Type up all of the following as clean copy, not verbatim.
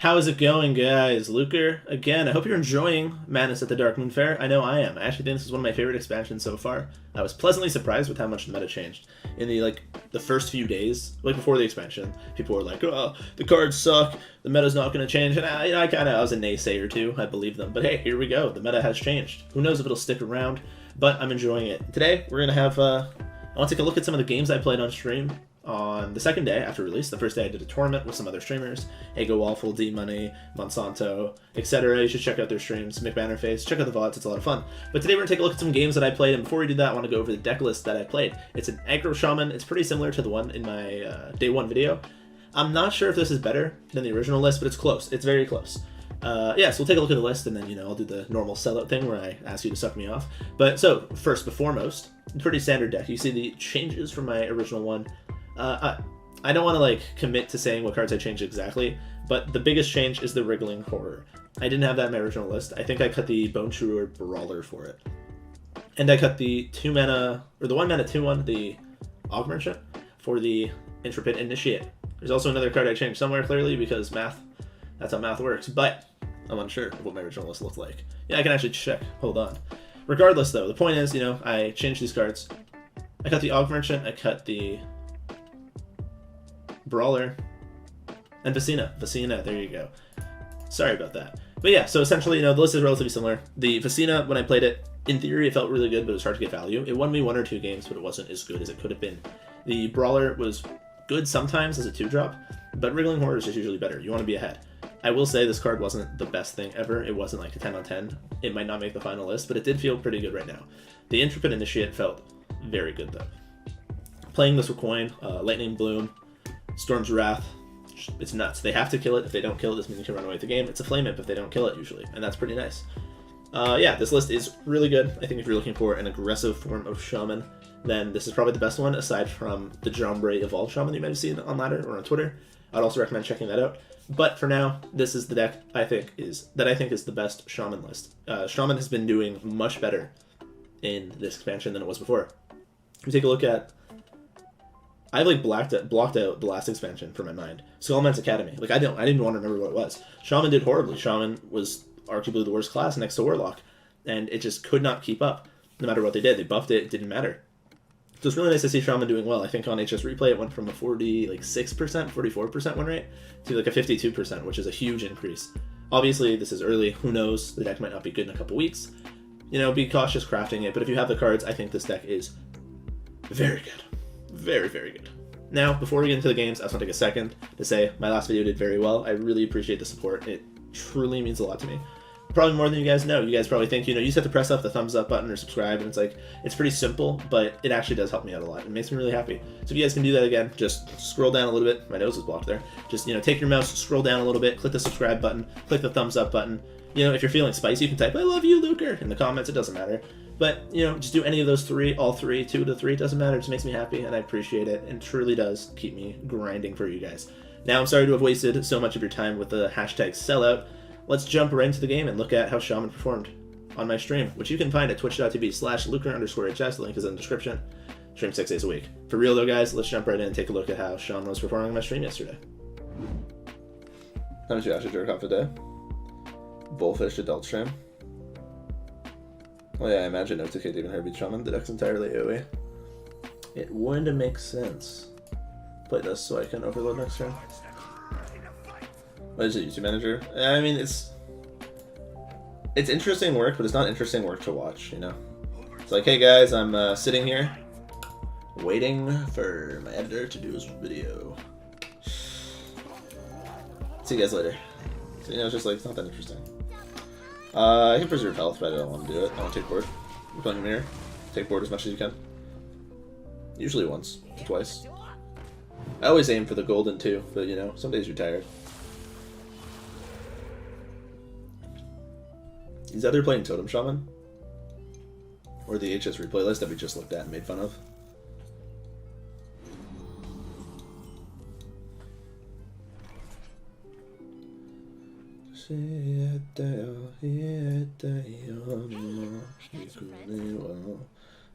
How is it going, guys? Luker again. I hope you're enjoying Madness at the Darkmoon Faire. I know I am. I actually think this is one of my favorite expansions so far. I was pleasantly surprised with how much the meta changed in the first few days, like before the expansion. People were like, "Oh, the cards suck. The meta's not going to change." And I was a naysayer too. I believe them. But hey, here we go. The meta has changed. Who knows if it'll stick around? But I'm enjoying it. Today we're gonna have. I want to take a look at some of the games I played on stream on the second day after release. The first day I did a tournament with some other streamers, Aggro Waffle, D-Money, Monsanto, etc. You should check out their streams, McBannerface, check out the VODs, it's a lot of fun. But today we're going to take a look at some games that I played, and before we do that I want to go over the deck list that I played. It's an Aggro Shaman, it's pretty similar to the one in my day one video. I'm not sure if this is better than the original list, but it's close, it's very close. Yeah, so we'll take a look at the list, and then, I'll do the normal sellout thing where I ask you to suck me off. But so, first and foremost, pretty standard deck. You see the changes from my original one. I don't want to commit to saying what cards I changed exactly, but the biggest change is the Wriggling Horror. I didn't have that in my original list. I think I cut the Bone Chewer Brawler for it. And I cut the 1 mana 2/1, the Aggro Merchant, for the Intrepid Initiate. There's also another card I changed somewhere, clearly, because math, that's how math works, but I'm unsure of what my original list looked like. Yeah, I can actually check. Hold on. Regardless, though, the point is, I changed these cards. I cut the Aggro Merchant, I cut the Brawler, and Vicina, there you go. Sorry about that. But yeah, so essentially, the list is relatively similar. The Vicina, when I played it, in theory, it felt really good, but it was hard to get value. It won me 1 or 2 games, but it wasn't as good as it could have been. The Brawler was good sometimes as a 2-drop, but Wriggling Horror is just usually better. You want to be ahead. I will say this card wasn't the best thing ever. It wasn't like a 10 on 10. It might not make the final list, but it did feel pretty good right now. The Intrepid Initiate felt very good, though. Playing this with coin, Lightning Bloom, Storm's Wrath, it's nuts. They have to kill it. If they don't kill it, this means you can run away with the game. It's a Flame Imp if they don't kill it, usually, and that's pretty nice. Yeah, this list is really good. I think if you're looking for an aggressive form of Shaman, then this is probably the best one, aside from the Jombre Evolved Shaman you might have seen on Ladder or on Twitter. I'd also recommend checking that out. But for now, this is the deck I think is the best Shaman list. Shaman has been doing much better in this expansion than it was before. If we take a look at, I've blocked out the last expansion from my mind. Skullman's Academy. I didn't want to remember what it was. Shaman did horribly. Shaman was arguably the worst class next to Warlock, and it just could not keep up no matter what they did. They buffed it, it didn't matter. So it's really nice to see Shaman doing well. I think on HS Replay it went from a 46%, 44% win rate to a 52%, which is a huge increase. Obviously, this is early. Who knows? The deck might not be good in a couple weeks. Be cautious crafting it, but if you have the cards, I think this deck is very good. Very, very good. Now, before we get into the games, I just want to take a second to say my last video did very well. I really appreciate the support. It truly means a lot to me. Probably more than you guys know. You guys probably think, you just have to press up the thumbs up button or subscribe, and it's pretty simple, but it actually does help me out a lot. It makes me really happy. So if you guys can do that again, just scroll down a little bit. My nose is blocked there. Just, take your mouse, scroll down a little bit, click the subscribe button, click the thumbs up button. If you're feeling spicy, you can type, "I love you, Luker," in the comments. It doesn't matter. But, just do any of those 3, all 3, 2 to 3, it doesn't matter. It just makes me happy, and I appreciate it, and truly does keep me grinding for you guys. Now, I'm sorry to have wasted so much of your time with the hashtag sellout. Let's jump right into the game and look at how Shaman performed on my stream, which you can find at twitch.tv/Luker_HS. The link is in the description. Stream 6 days a week. For real though, guys, let's jump right in and take a look at how Shaman was performing on my stream yesterday. How did you actually jerk off a day? Bullfish adult stream. Well, yeah, I imagine no 2K even Herbie Shaman. The deck's entirely AoE. It would make sense. Play this so I can overload next turn. What is it, YouTube Manager? I mean, it's interesting work, but it's not interesting work to watch, It's like, hey guys, I'm sitting here waiting for my editor to do his video. See you guys later. So, it's just it's not that interesting. I can preserve health, but I don't want to do it. I want to take board. You're playing a mirror. Take board as much as you can. Usually once, twice. I always aim for the golden too, but some days you're tired. He's either playing Totem Shaman or the HS replay list that we just looked at and made fun of.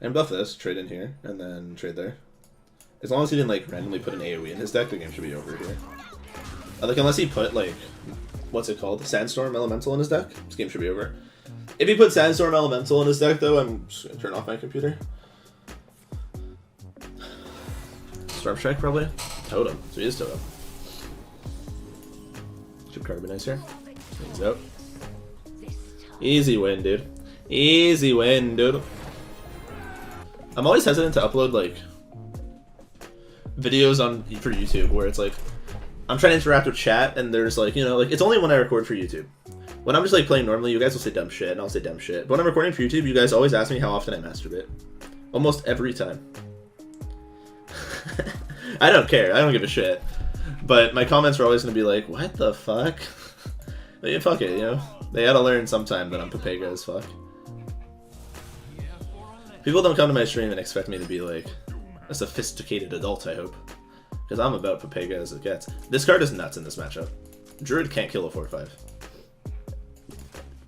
And buff this, trade in here, and then trade there. As long as he didn't randomly put an AoE in his deck, the game should be over here. Unless he put what's it called? Sandstorm Elemental in his deck. This game should be over. If he put Sandstorm Elemental in his deck, though, I'm just gonna turn off my computer. Storm Strike, probably? Totem. So he is Totem. Should card be nice here. Things out. Easy win, dude. Easy win, dude. I'm always hesitant to upload, like, videos for YouTube where it's like, I'm trying to interact with chat and there's like, you know, like, it's only when I record for YouTube. When I'm just like playing normally, you guys will say dumb shit and I'll say dumb shit. But when I'm recording for YouTube, you guys always ask me how often I masturbate. Almost every time. I don't care. I don't give a shit. But my comments are always going to be like, what the fuck? Like, fuck it, you know? They gotta learn sometime that I'm Papega as fuck. People don't come to my stream and expect me to be like a sophisticated adult, I hope. Because I'm about Papega as it gets. This card is nuts in this matchup. Druid can't kill a 4/5. I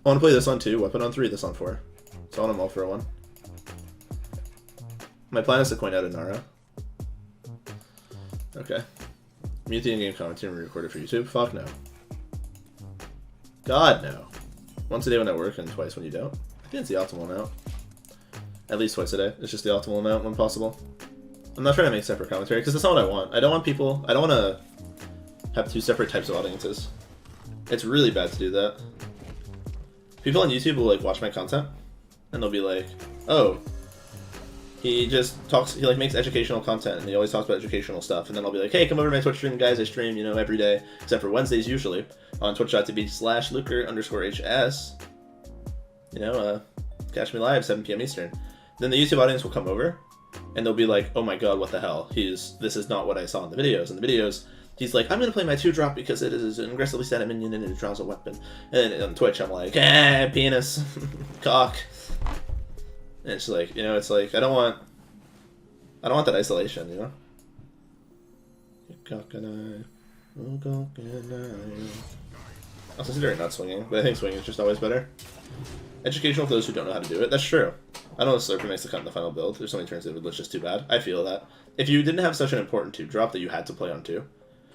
want to play this on 2, weapon on 3, this on 4. So I want them all for a 1. My plan is to coin out a Nara. Okay. Mute the in-game commentary and record it for YouTube? Fuck no. God no. Once a day when I work and twice when you don't. I think it's the optimal amount. At least twice a day. It's just the optimal amount when possible. I'm not trying to make separate commentary because that's not what I want. I don't want to have 2 separate types of audiences. It's really bad to do that. People on YouTube will like watch my content and they'll be like, oh, he like makes educational content and he always talks about educational stuff. And then I'll be like, hey, come over to my Twitch stream, guys. I stream, you know, every day, except for Wednesdays usually, on twitch.tv/Luker_HS. You know, catch me live, 7 p.m. Eastern. Then the YouTube audience will come over and they'll be like, oh my god, what the hell? This is not what I saw in the videos. In the videos, he's like, I'm going to play my 2-drop because it is an aggressively static minion and it draws a weapon. And on Twitch, I'm like, penis, cock. And it's like, you know, it's like, I don't want that isolation, you know? Cock and I was considering not swinging, but I think swinging is just always better. Educational for those who don't know how to do it. That's true. I know Slurper makes the cut in the final build. There's so many turns it would look just too bad. I feel that. If you didn't have such an important 2-drop that you had to play on 2,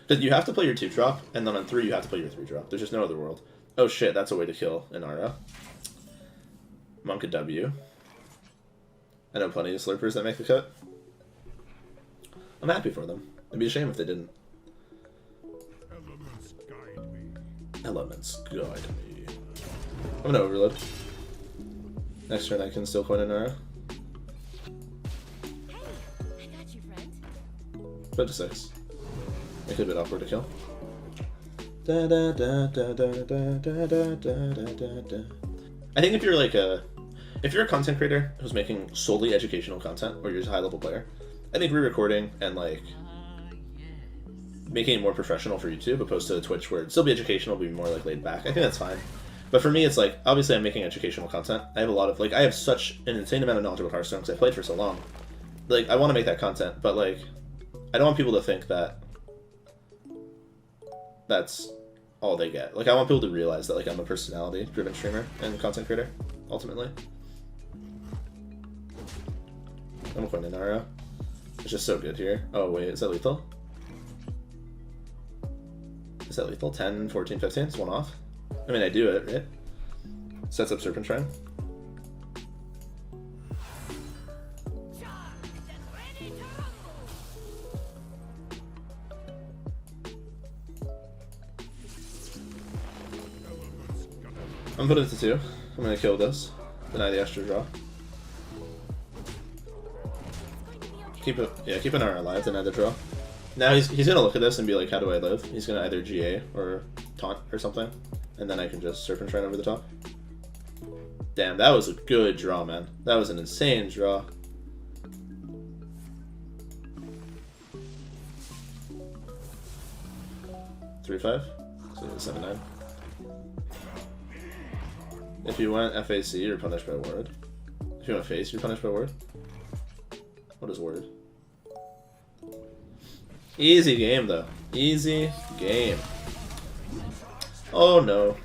because you have to play your 2-drop, and then on 3 you have to play your 3-drop. There's just no other world. Oh shit, that's a way to kill an Aura. Monk a W. I know plenty of Slurpers that make the cut. I'm happy for them. It'd be a shame if they didn't. Elements guide me. I'm gonna overload. Next turn I can still coin an Aura. Put to 6. Make it a bit awkward to kill. I think if you're like if you're a content creator who's making solely educational content, or you're just a high-level player, I think re-recording and like making it more professional for YouTube, opposed to Twitch where it'd still be educational, but be more like laid back. I think that's fine. But for me, it's like, obviously I'm making educational content. I have a lot of, like, I have such an insane amount of knowledge about Hearthstone because I played for so long. Like, I want to make that content, but like, I don't want people to think that that's all they get. Like, I want people to realize that, like, I'm a personality-driven streamer and content creator, ultimately. I'm going to Nara. It's just so good here. Oh, wait, is that lethal? Is that lethal? 10, 14, 15? It's one off. I mean, I do it, right? Sets up Serpent Shrine. I'm putting it to 2. I'm gonna kill this. Deny the extra draw. Keep an R alive, deny the draw. Now he's gonna look at this and be like, how do I live? He's gonna either GA or taunt or something. And then I can just Serpent Shrine over the top. Damn, that was a good draw, man. That was an insane draw. Three, 5? So 7-9. If you went FAC, you're punished by ward. If you went face, you're punished by ward. What is word? Easy game, though. Easy game. Oh, no.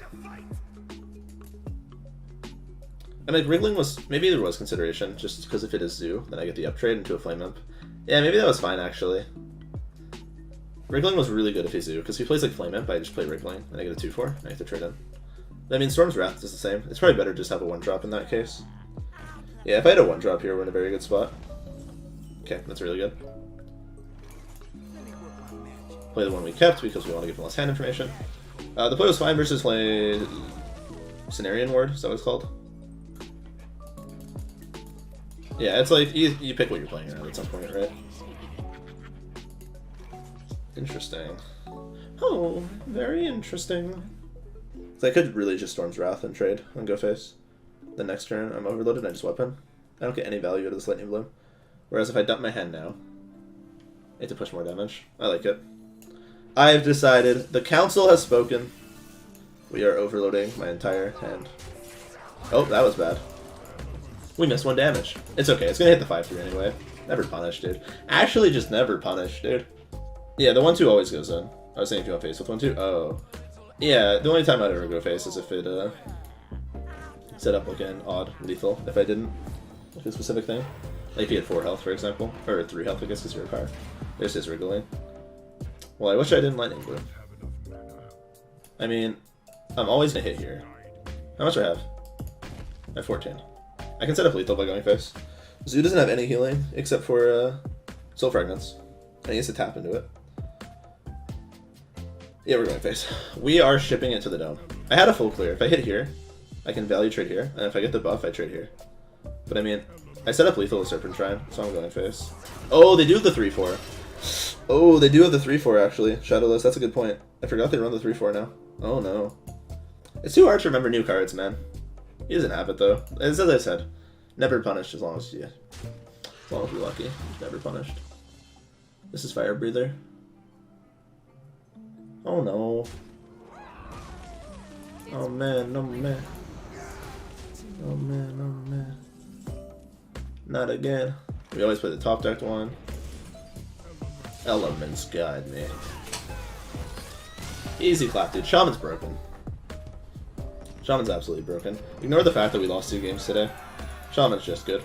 And like, wriggling was... Maybe there was consideration, just because if it is Zoo, then I get the uptrade into a Flame Imp. Yeah, maybe that was fine, actually. Wriggling was really good if he's Zoo, because if he plays like Flame Imp, I just play Wriggling, and I get a 2-4, and I have to trade in. I mean, Storm's Wrath is the same. It's probably better to just have a 1-drop in that case. Yeah, if I had a 1-drop here, we're in a very good spot. Okay, that's really good. Play the one we kept, because we want to give him less hand information. The play was fine versus play... Cenarian Ward, is that what it's called? Yeah, it's like, you pick what you're playing around at some point, right? Interesting. Oh, very interesting. So I could really just Storm's Wrath and trade on Go Face. The next turn, I'm overloaded and I just weapon. I don't get any value out of this Lightning Bloom. Whereas if I dump my hand now, I have to push more damage. I like it. I've decided. The council has spoken. We are overloading my entire hand. Oh, that was bad. We missed 1 damage. It's okay. It's going to hit the 5-3 anyway. Never punish, dude. Actually, just never punish, dude. Yeah, the 1-2 always goes in. I was saying if you want face with 1-2. Oh. Yeah, the only time I'd ever go face is if it set up like an odd lethal. If I didn't. Like a specific thing. Like if he had 4 health, for example. Or 3 health, I guess, because you're a power. There's his wriggling. Well, I wish I didn't Lightning Bloom. I mean, I'm always going to hit here. How much do I have? I have 14. I can set up lethal by going face. Zoo doesn't have any healing except for Soul Fragments. And he has to tap into it. Yeah, we're going face. We are shipping it to the dome. I had a full clear. If I hit here, I can value trade here. And if I get the buff, I trade here. But I mean, I set up lethal with Serpent Shrine, so I'm going face. Oh, they do have the 3-4. Oh, they do have the 3-4 actually. Shadowless, that's a good point. I forgot they run the 3-4 now. Oh no. It's too hard to remember new cards, man. He doesn't have it though. As I said, never punished as long as you're lucky. Never punished. This is Fire Breather. Oh no. Oh man, oh man. Oh man, oh man. Not again. We always play the top decked one. Elements guide me. Easy clap, dude. Shaman's broken. Shaman's absolutely broken. Ignore the fact that we lost 2 games today. Shaman's just good.